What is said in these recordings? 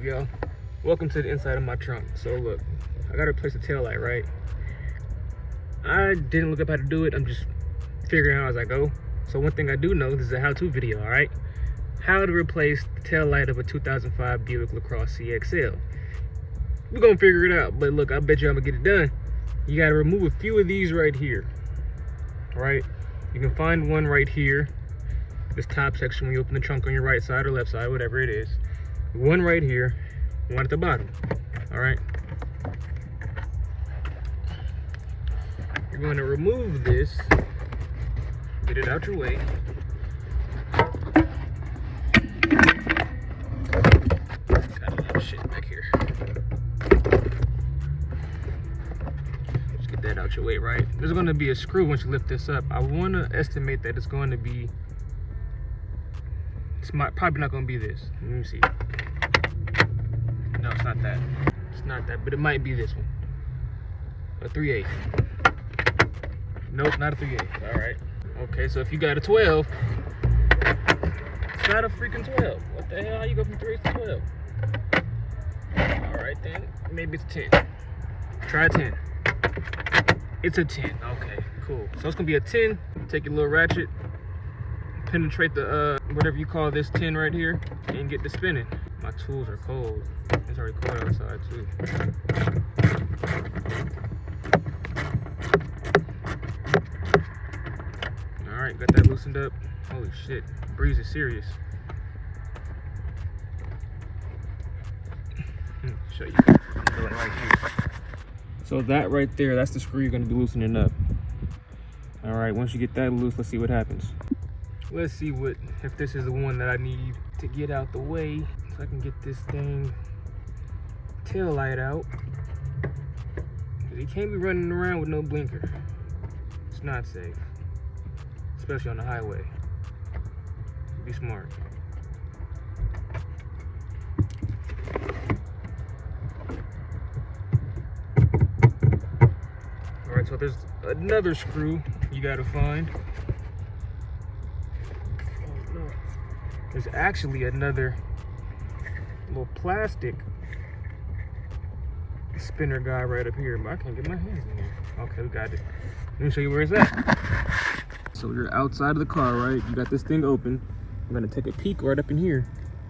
y'all? Welcome to the inside of my trunk. So look, I gotta replace the tail light, right? I didn't look up how to do it. I'm just figuring out as I go. So one thing I do know, this is a how-to video, all right? How to replace the tail light of a 2005 Buick Lacrosse CXL. We're gonna figure it out, but look, I bet you I'm gonna get it done. You gotta remove a few of these right here, right? You can find one right here, this top section when you open the trunk on your right side or left side, whatever it is. One right here, one at the bottom, all right? You're going to remove this, get it out your way. Got a lot of shit back here. Just get that out your way, right? There's going to be a screw once you lift this up. I want to estimate that it's going to be, probably not going to be this. Let me see. No, it's not that. It's not that, but it might be this one. A 3/8. Nope, not a 3/8. All right. Okay, so if you got a 12, it's not a freaking 12. What the hell? How you go from 3/8 to 12? All right then. Maybe it's a 10. Try a 10. It's a 10. Okay, cool. So it's gonna be a 10. Take your little ratchet, penetrate the whatever you call this 10 right here, and get to spinning. My tools are cold. It's already cold outside too. All right, got that loosened up. Holy shit, breeze is serious. Show you. I'm doing it right here. So that right there, that's the screw you're gonna be loosening up. All right, once you get that loose, let's see what happens. Let's see if this is the one that I need to get out the way so I can get this thing tail light out. You can't be running around with no blinker. It's not safe, especially on the highway. Be smart. All right, so there's another screw you gotta find. There's actually another little plastic spinner guy right up here, but I can't get my hands in here. Okay, we got it. Let me show you where it's at. So you're outside of the car, right? You got this thing open. I'm gonna take a peek right up in here,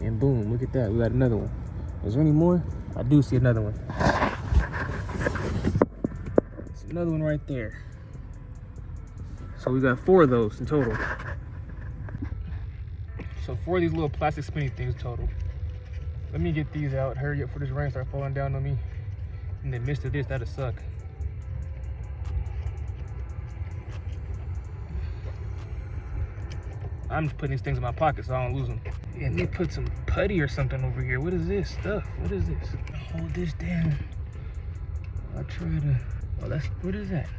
and boom, look at that. We got another one. Is there any more? I do see another one. There's another one right there. So we got 4 of those in total. So 4 of these little plastic spinny things total. Let me get these out. Hurry up for this rain start falling down on me. In the midst of this, that'll suck. I'm just putting these things in my pocket so I don't lose them. Yeah, let me put some putty or something over here. What is this stuff? What is this? Hold this down. I'll try to, oh, that's, what is that?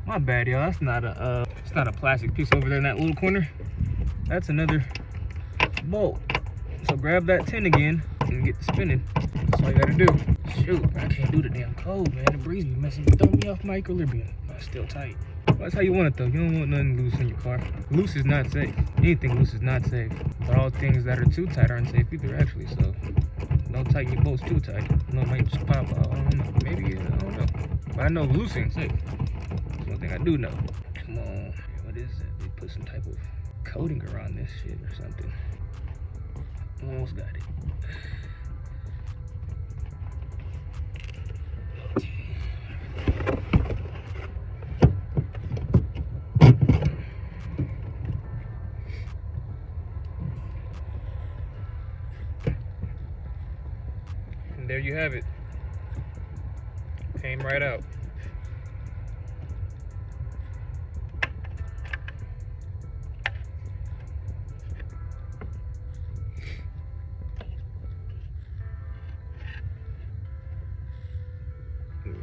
My bad, y'all. That's not a, it's not a plastic piece over there in that little corner. That's another bolt. So grab that 10 again and get spinning. That's all you gotta do. Shoot, I can't do the damn code, man. The breeze be messing, throwing me off my equilibrium. It's still tight. Well, that's how you want it though. You don't want nothing loose in your car. Loose is not safe. Anything loose is not safe. But all things that are too tight aren't safe either, actually. So don't tighten your bolts too tight. No, it might just pop out. I don't know. Maybe, I don't know. But I know loose ain't safe. That's one thing I do know. Come on. What is it? They put some type of coating around this shit or something. Almost got it. And there you have it. Came right out.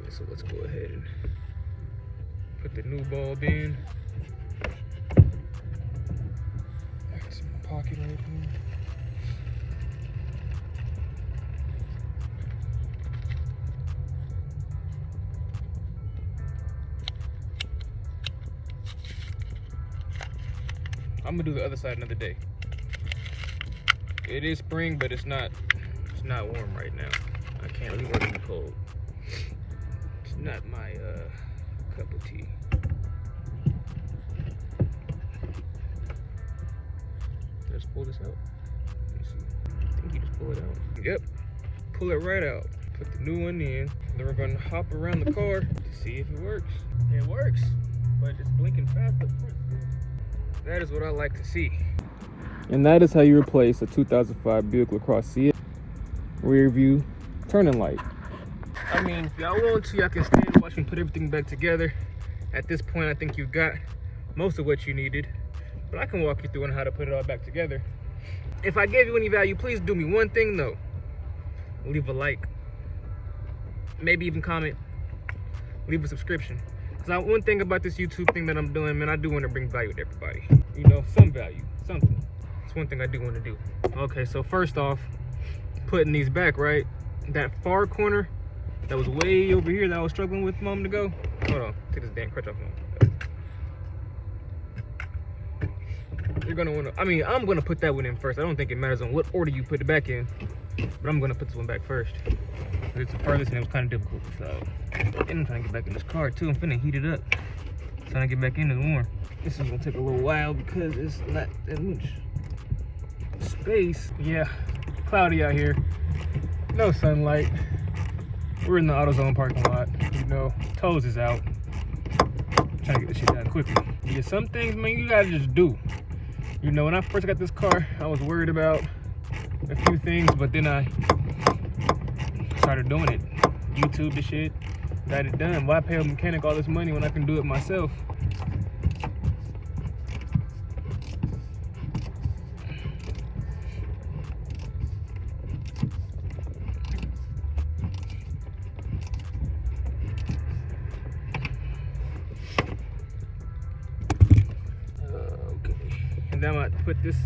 So let's go ahead and put the new bulb in. It's in my pocket right here. I'm gonna do the other side another day. It is spring, but it's not not warm right now. I can't really work in the cold. It's not my cup of tea. Let's pull this out. Let me see. I think you just pull it out. Yep. Pull it right out. Put the new one in. Then we're gonna hop around the car to see if it works. It works, but it's blinking fast up front. That is what I like to see. And that is how you replace a 2005 Buick Lacrosse CXL rear view turning light. I mean, if y'all want to, y'all can stay and watch me put everything back together. At this point, I think you got most of what you needed, but I can walk you through on how to put it all back together. If I gave you any value, please do me one thing though. Leave a like, maybe even comment, leave a subscription. Because one thing about this YouTube thing that I'm doing, man, I do want to bring value to everybody. You know, some value, something. It's one thing I do want to do. Okay, so first off, putting these back, right? That far corner that was way over here that I was struggling with a moment ago. Hold on, take this damn crutch off now. You're gonna wanna, I mean, I'm gonna put that one in first. I don't think it matters on what order you put it back in, but I'm gonna put this one back first. It's the furthest and it was kind of difficult. So, and I'm trying to get back in this car too. I'm finna heat it up. Trying to get back in it warm. This is gonna take a little while because it's not that much space. Yeah, cloudy out here. No sunlight. We're in the AutoZone parking lot. You know, toes is out. I'm trying to get this shit done quickly. Yeah, some things, man, you gotta just do. You know, when I first got this car, I was worried about a few things, but then I started doing it. YouTube the shit, got it done. Why pay a mechanic all this money when I can do it myself? Okay, and then I'm gonna put this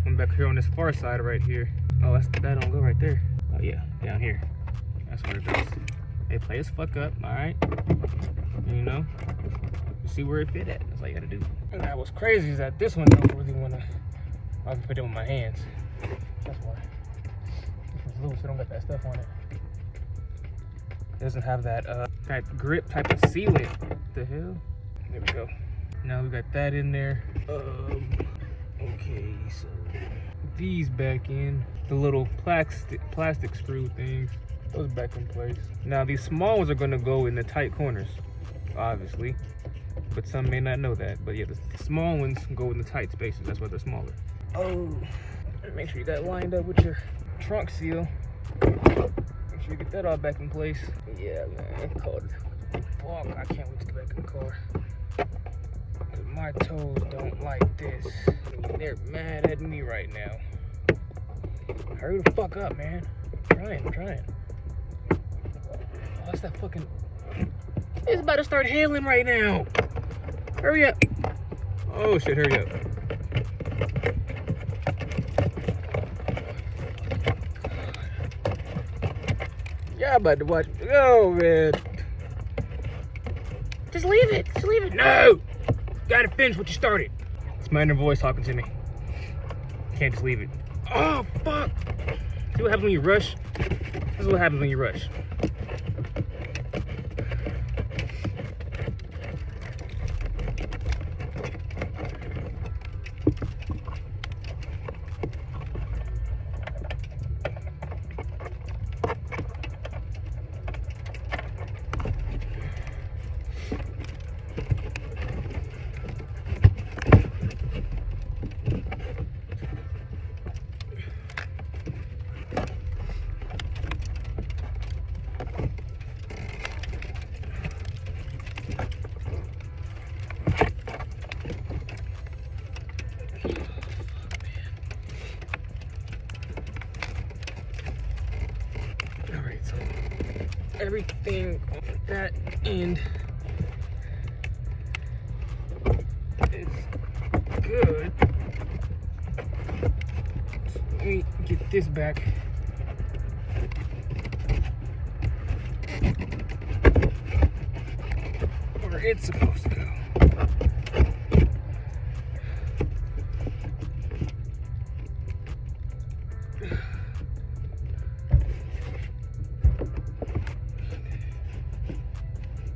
one back here on this far side right here. Oh, that don't go right there. Oh yeah, down here. That's where it goes. Hey, play as fuck up, all right? You know, you see where it fit at. That's all you gotta do. And that was crazy is that this one don't really wanna. I can put it with my hands. That's why. This one's loose. It don't got that stuff on it. It doesn't have that that grip type of sealant. What the hell? There we go. Now we got that in there. Okay, so these back in. The little plastic screw things, those back in place. Now these small ones are gonna go in the tight corners, obviously, but some may not know that. But yeah, the small ones go in the tight spaces. That's why they're smaller. Oh, make sure you got it lined up with your trunk seal. Make sure you get that all back in place. Yeah, man, cold. Fuck, I can't wait to get back in the car. My toes don't like this. They're mad at me right now. Hurry the fuck up, man. I'm trying. Oh, that's that fucking... It's about to start hailing right now. Hurry up. Oh shit, hurry up. Y'all about to watch me. Oh, man. Just leave it. Just leave it. No! Gotta finish what you started. It's my inner voice talking to me. Can't just leave it. Oh, fuck. See what happens when you rush? This is what happens when you rush. Everything on that end is good. So let me get this back. Where it's supposed to go.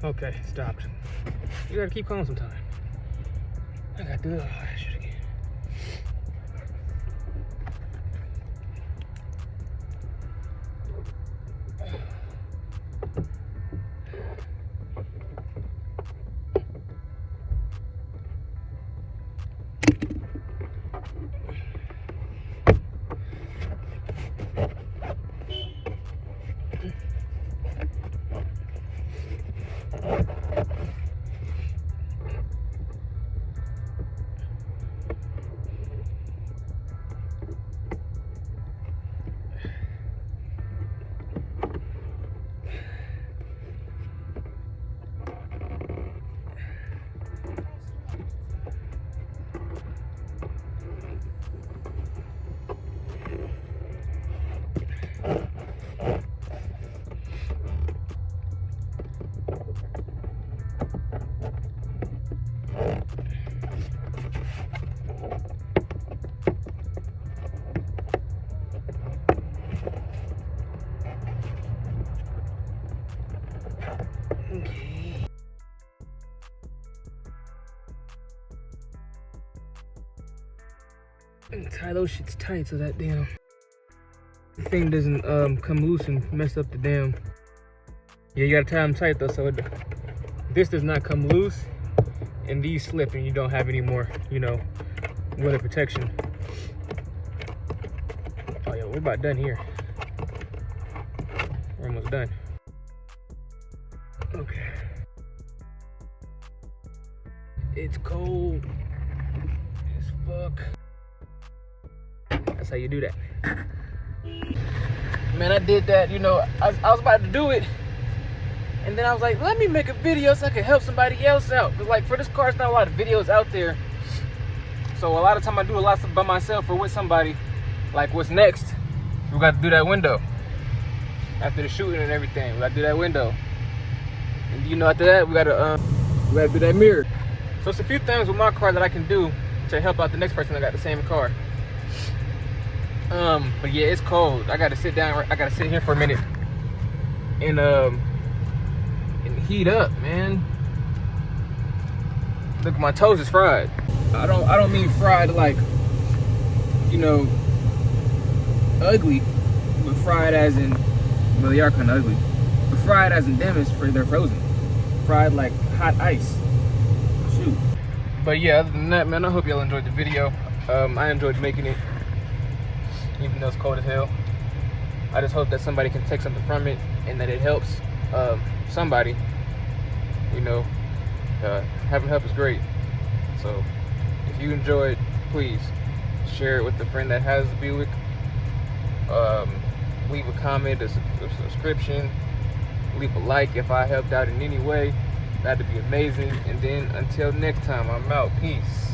Okay, stopped. You gotta keep calm sometime. I gotta do that shit again. Okay. And tie those shits tight so that damn thing doesn't come loose and mess up the damn. Yeah, you gotta tie them tight though, so this does not come loose and these slip and you don't have any more, you know, weather protection. Oh yeah, we're about done here. We're almost done. Okay. It's cold as fuck. That's how you do that. Man, I did that, you know, I was about to do it. And then I was like, let me make a video so I can help somebody else out. But like for this car, it's not a lot of videos out there. So a lot of time I do a lot of stuff by myself or with somebody. Like what's next? We got to do that window. After the shooting and everything, we got to do that window. And you know, after that, we gotta do that mirror. So it's a few things with my car that I can do to help out the next person that got the same car. But yeah, it's cold. I gotta sit down. I gotta sit here for a minute and heat up, man. Look, my toes is fried. I don't mean fried like, you know, ugly, but fried as in, well, they are kind of ugly. But fried as in damaged, they're frozen. Fried like hot ice. Shoot. But yeah, other than that, man, I hope y'all enjoyed the video. I enjoyed making it, even though it's cold as hell. I just hope that somebody can take something from it and that it helps somebody. You know, having help is great. So if you enjoyed, please share it with a friend that has a Buick. Leave a comment, a subscription, leave a like if I helped out in any way. That'd be amazing. And then until next time, I'm out. Peace.